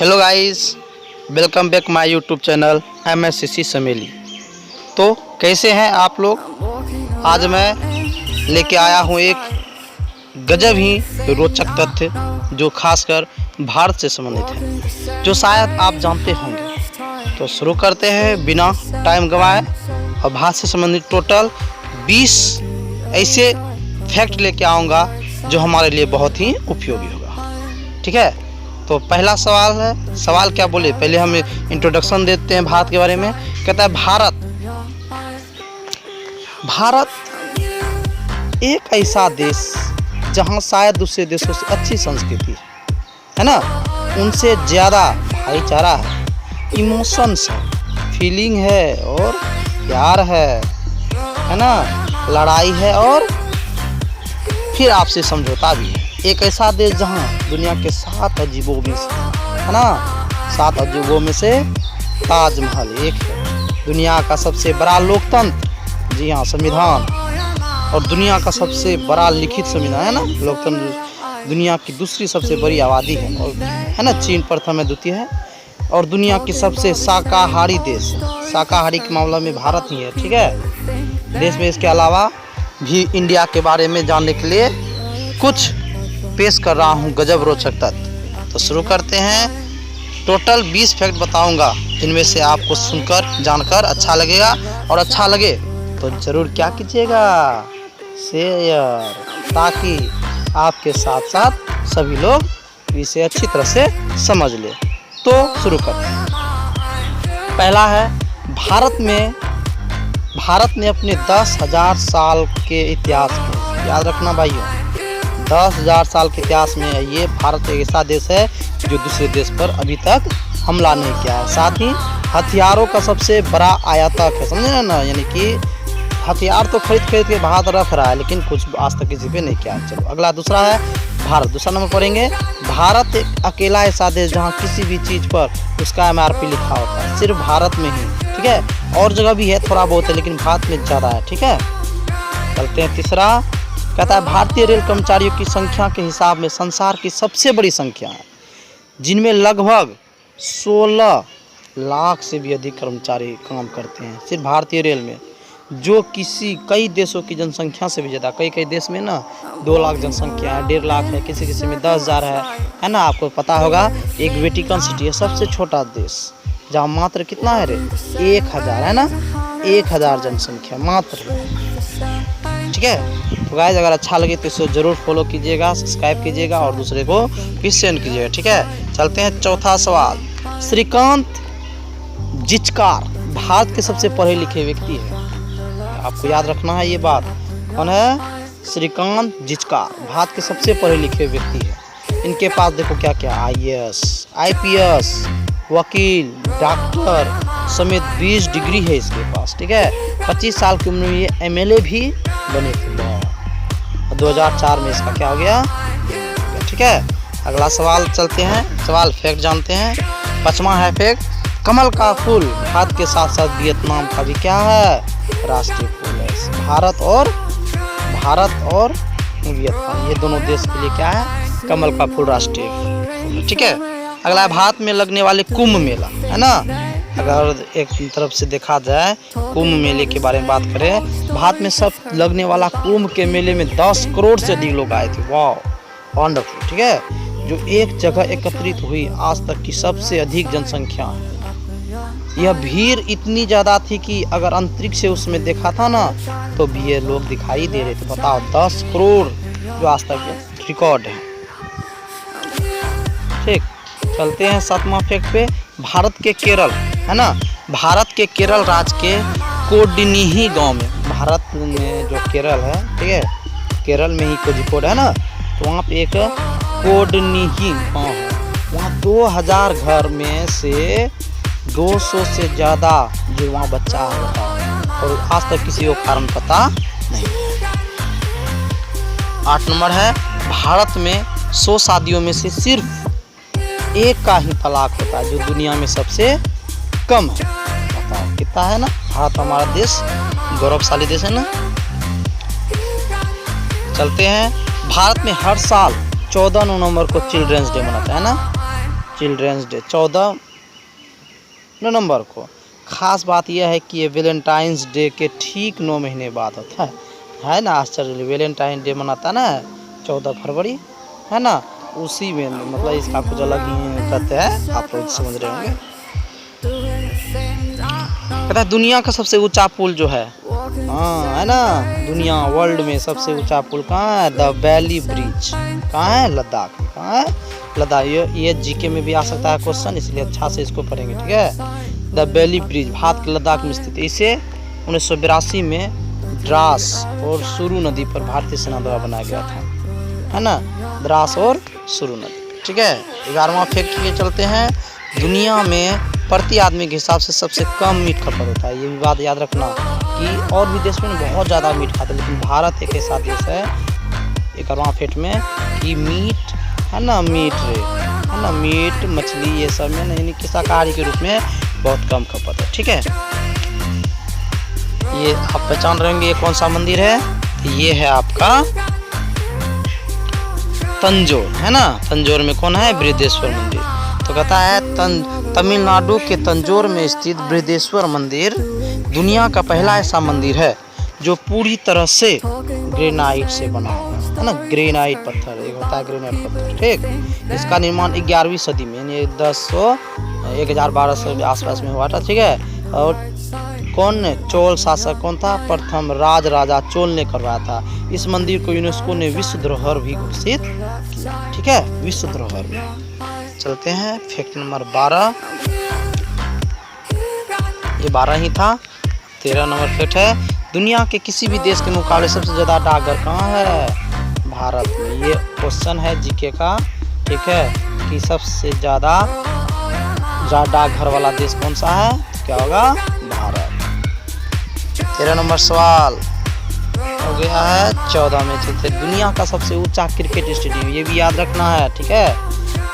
Hello guys, welcome back my YouTube channel MSCC Sameli. तो कैसे हैं आप लोग। आज मैं लेके आया हूँ एक गजब ही रोचक तथ्य जो खासकर भारत से संबंधित है, जो शायद आप जानते होंगे। तो शुरू करते हैं बिना टाइम गंवाए और भारत से संबंधित टोटल 20 ऐसे फैक्ट लेके आऊँगा जो हमारे लिए बहुत ही उपयोगी होगा। ठीक है, तो पहला सवाल है, सवाल क्या बोले पहले हम इंट्रोडक्शन देते हैं भारत के बारे में। कहता है भारत एक ऐसा देश जहां शायद दूसरे देशों से अच्छी संस्कृति है ना, उनसे ज़्यादा भाईचारा है, इमोशंस है, फीलिंग है और प्यार है ना, लड़ाई है और फिर आपसे समझौता भी है। एक ऐसा देश जहां दुनिया के 7 अजूबों में से है ना, 7 अजूबों में से ताजमहल एक है। दुनिया का सबसे बड़ा लोकतंत्र, जी हाँ, संविधान, और दुनिया का सबसे बड़ा लिखित संविधान है ना, लोकतंत्र। दुनिया की दूसरी सबसे बड़ी आबादी है और है ना, चीन प्रथम है, द्वितीय है। और दुनिया की सबसे शाकाहारी देश है। शाकाहारी के मामले में भारत ही है। ठीक है, देश में इसके अलावा भी इंडिया के बारे में जानने के लिए कुछ पेश कर रहा हूँ गजब रोचक तथ्य। तो शुरू करते हैं। टोटल 20 फैक्ट बताऊंगा, इनमें से आपको सुनकर जानकर अच्छा लगेगा, और अच्छा लगे तो ज़रूर क्या कीजिएगा, शेयर, ताकि आपके साथ साथ सभी लोग इसे अच्छी तरह से समझ ले। तो शुरू करते हैं। पहला है, भारत ने अपने 10,000 साल के इतिहास में, याद रखना भाइयों, 10,000 साल के इतिहास में ये भारत एक ऐसा देश है जो दूसरे देश पर अभी तक हमला नहीं किया है। साथ ही हथियारों का सबसे बड़ा आयातक है, समझे ना, यानी कि हथियार तो खरीद के भारत रख रहा है, लेकिन कुछ आज तक किसी पे नहीं किया। चलो अगला, दूसरा है भारत। दूसरा नंबर पढ़ेंगे, भारत एक अकेला ऐसा देश जहाँ किसी भी चीज़ पर उसका MRP लिखा होता है, सिर्फ भारत में ही। ठीक है, और जगह भी है, थोड़ा बहुत है, लेकिन भारत में ज़्यादा है। ठीक है, चलते हैं तीसरा। कहता है भारतीय रेल कर्मचारियों की संख्या के हिसाब में संसार की सबसे बड़ी संख्या है, जिनमें लगभग 16 लाख से भी अधिक कर्मचारी काम करते हैं सिर्फ भारतीय रेल में, जो कई देशों की जनसंख्या से भी ज़्यादा। कई देश में ना 2 लाख जनसंख्या है, 1.5 लाख है, किसी में 10,000 है ना। आपको पता होगा एक वेटिकन सिटी है, सबसे छोटा देश, जहाँ मात्र कितना है रे, 1,000 है ना, 1,000 जनसंख्या मात्र। ठीक है, तो गाइस अगर अच्छा लगे तो इसे ज़रूर फॉलो कीजिएगा, सब्सक्राइब कीजिएगा और दूसरे को भी सेंड कीजिएगा। ठीक है, चलते हैं चौथा सवाल। श्रीकांत जिचकार भारत के सबसे पढ़े लिखे व्यक्ति है, आपको याद रखना है ये बात। कौन है? श्रीकांत जिचकार भारत के सबसे पढ़े लिखे व्यक्ति है। इनके पास देखो क्या क्या, IAS, IPS, वकील, डॉक्टर समेत 20 डिग्री है इसके पास। ठीक है, 25 साल की उम्र में ये MLA भी बने थे। 2004 में इसका क्या हो गया। ठीक है, अगला सवाल चलते हैं, सवाल फैक्ट जानते हैं। 5वां है फैक्ट, कमल का फूल भारत के साथ साथ वियतनाम का भी क्या है, राष्ट्रीय फूल है। भारत और वियतनाम, ये दोनों देश के लिए क्या है, कमल का फूल राष्ट्रीय फूल है। ठीक है, अगला है भारत में लगने वाले कुंभ मेला, है ना। अगर एक तरफ से देखा जाए, कुंभ मेले के बारे में बात करें, भारत में सब लगने वाला कुंभ के मेले में 10 करोड़ से अधिक लोग आए थे। वाह, वंडरफुल। ठीक है, जो एक जगह एकत्रित हुई, आज तक की सबसे अधिक जनसंख्या है। यह भीड़ इतनी ज़्यादा थी कि अगर अंतरिक्ष से उसमें देखा था ना, तो भी ये लोग दिखाई दे रहे थे। बताओ, 10 करोड़ जो आज तक रिकॉर्ड है। ठीक, चलते हैं 7वां फैक्ट पे। भारत के केरल, है ना, भारत के केरल राज्य के कोडिनीही गांव में, भारत में जो केरल है, ठीक है, केरल में ही कोझिकोड है ना, तो वहाँ पे एक कोडिनीही गांव है। वहाँ 2000 घर में से 200 से ज़्यादा जो वहाँ बच्चा होता है, और आज तक किसी को कारण पता नहीं। 8 नंबर है, भारत में 100 शादियों में से सिर्फ एक का ही तलाक होता है, जो दुनिया में सबसे कम है। बताओ कितना है ना, भारत हमारा देश गौरवशाली देश है ना। चलते हैं, भारत में हर साल 14 नवंबर को चिल्ड्रंस डे मनाता है ना, चिल्ड्रंस डे 14 नवंबर को। खास बात यह है कि ये वैलेंटाइंस डे के ठीक 9 महीने बाद होता है ना। आश्चर्य, वैलेंटाइन डे मनाता है ना 14 फरवरी, है ना, उसी में मतलब इसका कुछ अलग ही कहते हैं, आप लोग समझ रहे होंगे। कहता है दुनिया का सबसे ऊंचा पुल जो है, हाँ है ना, दुनिया वर्ल्ड में सबसे ऊंचा पुल कहाँ है? The valley bridge. कहाँ है? लद्दाख। कहाँ है? लद्दाख। ये जीके में भी आ सकता है क्वेश्चन, इसलिए अच्छा से इसको पढ़ेंगे, ठीक है। द वैली ब्रिज भारत के लद्दाख में स्थित है। इसे 1982 में द्रास और सुरु नदी पर भारतीय सेना द्वारा बनाया गया था, है ना, द्रास और सुरु नदी, ठीक है। 11वां फैक्ट लिए चलते हैं। दुनिया में प्रति आदमी के हिसाब से सबसे कम मीट खपत होता है। ये भी बात याद रखना कि और भी देश में बहुत ज़्यादा मीट खाते हैं, लेकिन भारत एक ऐसा देश है 11वां फैक्ट में कि मीट, है ना, मीट है ना, मीट मछली ये सब में यानी कि शाकाहारी के रूप में बहुत कम खपत है, ठीक है। ये आप पहचान रहे होंगे ये कौन सा मंदिर है? ये है आपका तंजौर, है ना। तंजौर में कौन है? बृहदेश्वर मंदिर। तो कहता है तमिलनाडु के तंजौर में स्थित बृहदेश्वर मंदिर दुनिया का पहला ऐसा मंदिर है जो पूरी तरह से ग्रेनाइट से बना हुआ है ना। ग्रेनाइट पत्थर, एक होता है ग्रेनाइट पत्थर, ठीक। इसका निर्माण 11वीं सदी में यानी 1200 के आसपास में हुआ था, ठीक है। और कौन ने? चोल शासक कौन था? प्रथम राजा चोल ने करवाया था। इस मंदिर को यूनेस्को ने विश्व धरोहर भी घोषित किया, ठीक है, विश्व धरोहर में। चलते हैं फैक्ट नंबर 12। ये 12 ही था। 13 नंबर फैक्ट है, दुनिया के किसी भी देश के मुकाबले सबसे ज़्यादा डाकघर कहाँ है? भारत में। ये क्वेश्चन है जीके का, ठीक है, कि सबसे ज़्यादा डाकघर वाला देश कौन सा है? तो क्या होगा? भारत। 13 नंबर सवाल हो गया है। 14 में चलते, दुनिया का सबसे ऊंचा क्रिकेट स्टेडियम, ये भी याद रखना है, ठीक है।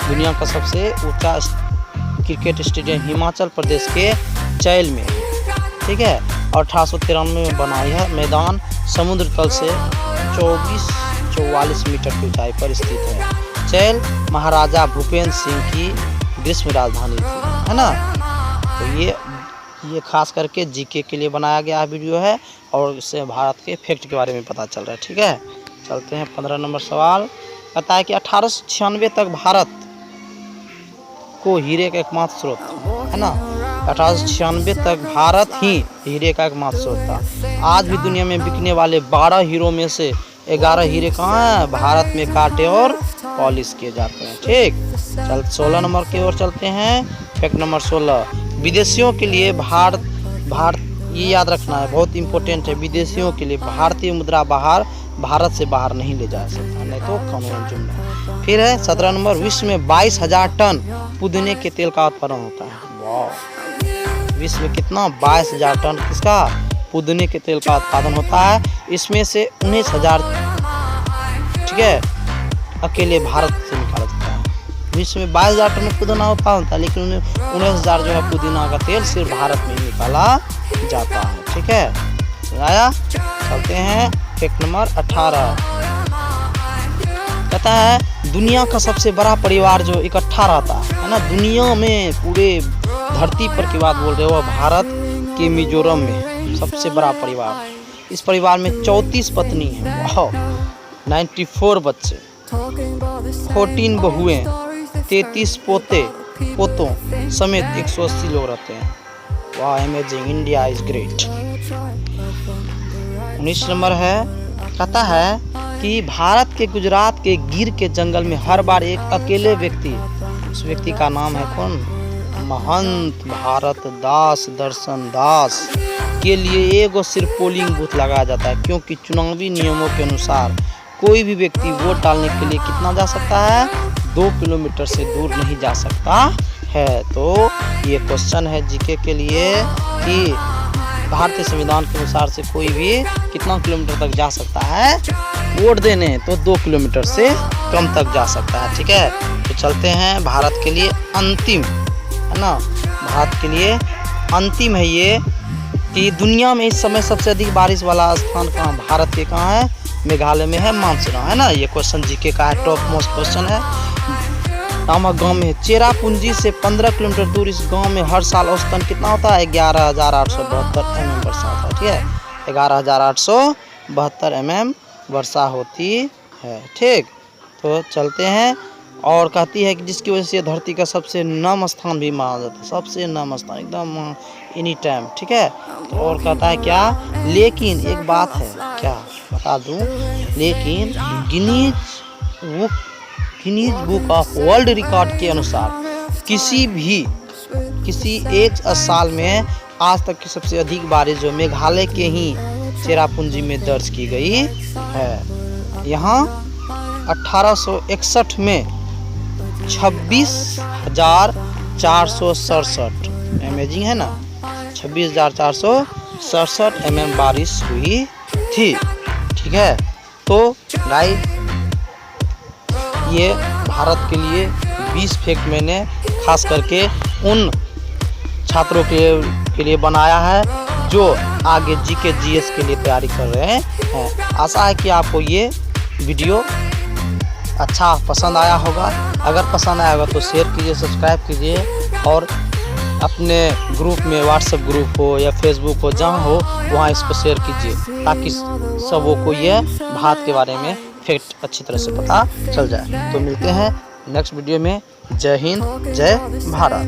दुनिया का सबसे ऊंचा क्रिकेट स्टेडियम हिमाचल प्रदेश के चैल में, ठीक है, 1893 में बनाई है। मैदान समुद्र तल से 44 मीटर की ऊंचाई पर स्थित है। चैल महाराजा भूपेंद्र सिंह की ग्रीष्म राजधानी थी, है ना। तो ये खास करके जीके के लिए बनाया गया वीडियो है और इससे भारत के फैक्ट के बारे में पता चल रहा है, ठीक है। चलते हैं 15 नंबर सवाल। कहता है कि 1896 तक भारत को हीरे का एकमात्र स्रोत, है ना। 1896 तक भारत ही हीरे का एकमात्र स्रोत था। आज भी दुनिया में बिकने वाले 12 हीरो में से 11 हीरे कहाँ हैं? भारत में काटे और पॉलिश किए जाते हैं, ठीक। 16 नंबर की ओर चलते हैं। फैक्ट नंबर 16, विदेशियों के लिए भारत ये याद रखना है, बहुत इंपॉर्टेंट है। विदेशियों के लिए भारतीय मुद्रा भारत से बाहर नहीं ले जा सकता, नहीं तो कानून जुर्म। फिर है 17 नंबर, विश्व में 22,000 टन पुदीने के तेल का उत्पादन होता है। वाह, विश्व में कितना? 22,000 टन किसका? पुदीने के तेल का उत्पादन होता है। इसमें से 19,000, ठीक है, अकेले भारत से निकाला जाता है। विश्व में 22,000 टन पुदीना उत्पादन होता है, लेकिन 19,000 जो है पुदीना का तेल सिर्फ भारत में ही निकाला जाता है, ठीक है। आया। चलते हैं फैक्ट नंबर 18। कहता है दुनिया का सबसे बड़ा परिवार जो इकट्ठा रहता है ना, दुनिया में पूरे धरती पर की बात बोल रहे हो, भारत के मिजोरम में सबसे बड़ा परिवार। इस परिवार में 34 पत्नी हैं, वाह, 94 बच्चे, 14 बहुएं, 33 पोतों समेत 180 लोग रहते हैं। वाह, amazing, India is great. 19 number है। कहता है कि भारत के गुजरात के गिर के जंगल में हर बार एक अकेले व्यक्ति, उस व्यक्ति का नाम है कौन? महंत भारत दास दर्शन दास के लिए एगो सिर्फ पोलिंग बूथ लगाया जाता है, क्योंकि चुनावी नियमों के अनुसार कोई भी व्यक्ति वोट डालने के लिए कितना जा सकता है? 2 किलोमीटर से दूर नहीं जा सकता है। तो ये क्वेश्चन है जीके के लिए कि भारतीय संविधान के अनुसार से कोई भी कितना किलोमीटर तक जा सकता है वोट देने? तो 2 किलोमीटर से कम तक जा सकता है, ठीक है। तो चलते हैं भारत के लिए अंतिम, है ना, भारत के लिए अंतिम है ये कि दुनिया में इस समय सबसे अधिक बारिश वाला स्थान कहाँ? भारत के कहाँ है? मेघालय में है, मानसरोवर, है ना। ये क्वेश्चन जीके का है, टॉप मोस्ट क्वेश्चन है। नामक गांव में है। चेरापूंजी से 15 किलोमीटर दूर इस गांव में हर साल औसतन कितना होता है? 11,872 mm वर्षा होता है। ठीक है, 11,872 mm वर्षा होती है। ठीक, तो चलते हैं। और कहती है कि जिसकी वजह से धरती का सबसे नम स्थान भी माना जाता है, सबसे नम स्थान एकदम एनी टाइम। ठीक है, तो और कहता है क्या? लेकिन एक बात है, क्या बता दूं, लेकिन Guinness book of world record के अनुसार किसी एक साल में आज तक की सबसे अधिक बारिश जो मेघालय के ही चेरापूंजी में दर्ज की गई है। यहाँ 1861 में 26,467, अमेजिंग है ना, 26,467 mm बारिश हुई थी। ठीक है, तो गाइस ये भारत के लिए 20 फैक्ट मैंने खास करके उन छात्रों के लिए बनाया है जो आगे जीके जीएस के लिए तैयारी कर रहे हैं। आशा है कि आपको ये वीडियो अच्छा पसंद आया होगा। अगर पसंद आया होगा तो शेयर कीजिए, सब्सक्राइब कीजिए और अपने ग्रुप में, व्हाट्सएप ग्रुप हो या फेसबुक हो, जहाँ हो वहाँ इसको शेयर कीजिए ताकि सबों को ये भारत के बारे में फैक्ट अच्छी तरह से पता चल जाए। तो मिलते हैं नेक्स्ट वीडियो में। जय हिंद, जय भारत।